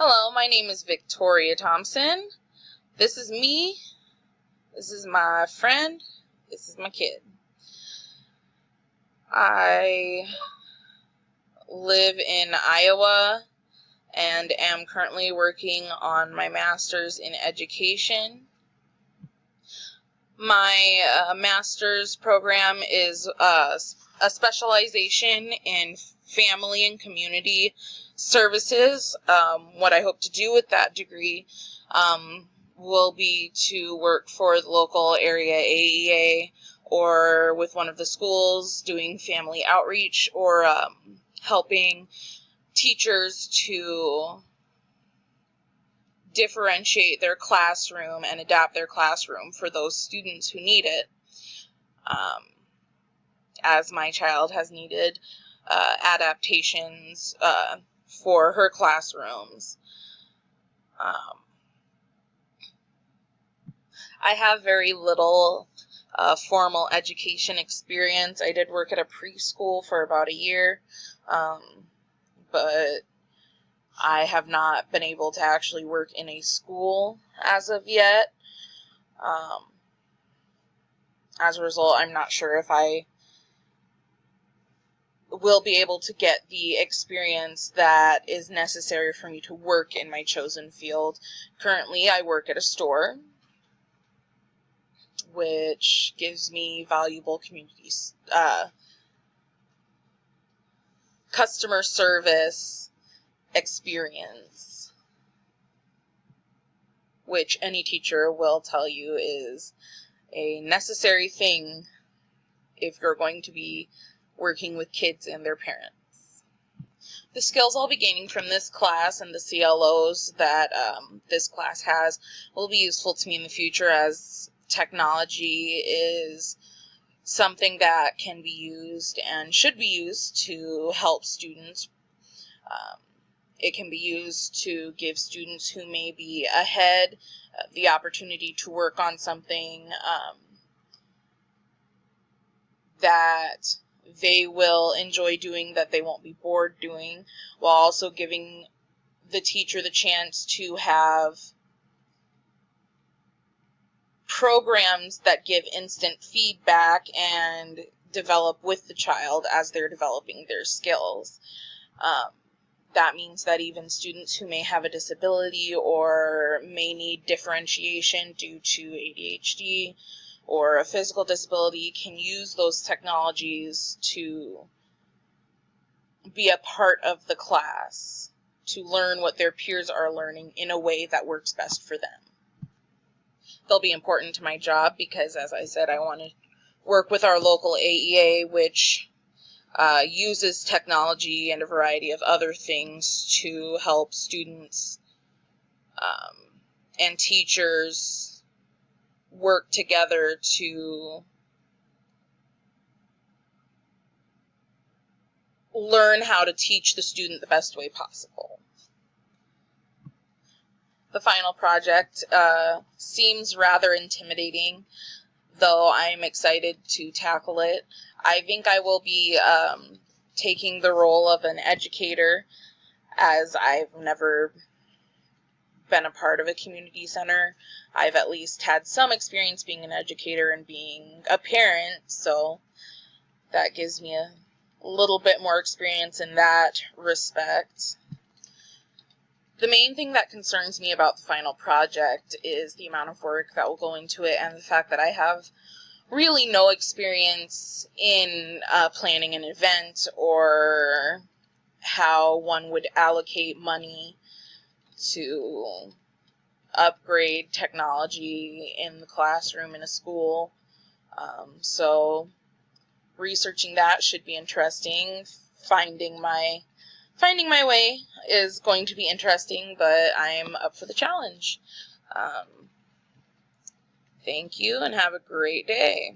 Hello, my name is Victoria Thompson. This is me. This is my friend. This is my kid. I live in Iowa and am currently working on my master's in education. My master's program is a specialization in family and community services. What I hope to do with that degree will be to work for the local area AEA or with one of the schools doing family outreach or helping teachers to differentiate their classroom and adapt their classroom for those students who need it, as my child has needed adaptations for her classrooms. I have very little formal education experience. I did work at a preschool for about a year, but I have not been able to actually work in a school as of yet. As a result, I'm not sure if I will be able to get the experience that is necessary for me to work in my chosen field. Currently, I work at a store, which gives me valuable customer service experience, which any teacher will tell you is a necessary thing if you're going to be working with kids and their parents. The skills I'll be gaining from this class and the CLOs that this class has will be useful to me in the future, as technology is something that can be used and should be used to help students. It can be used to give students who may be ahead the opportunity to work on something that they will enjoy doing, that they won't be bored doing, while also giving the teacher the chance to have programs that give instant feedback and develop with the child as they're developing their skills. That means that even students who may have a disability or may need differentiation due to ADHD or a physical disability can use those technologies to be a part of the class, to learn what their peers are learning in a way that works best for them. They'll be important to my job because, as I said, I want to work with our local AEA, which uses technology and a variety of other things to help students and teachers work together to learn how to teach the student the best way possible. The final project seems rather intimidating, though I'm excited to tackle it. I think I will be taking the role of an educator, as I've never been a part of a community center. I've at least had some experience being an educator and being a parent, so that gives me a little bit more experience in that respect. The main thing that concerns me about the final project is the amount of work that will go into it and the fact that I have really no experience in planning an event or how one would allocate money to upgrade technology in the classroom in a school. So researching that should be interesting. Finding my way is going to be interesting, but I'm up for the challenge. Thank you and have a great day.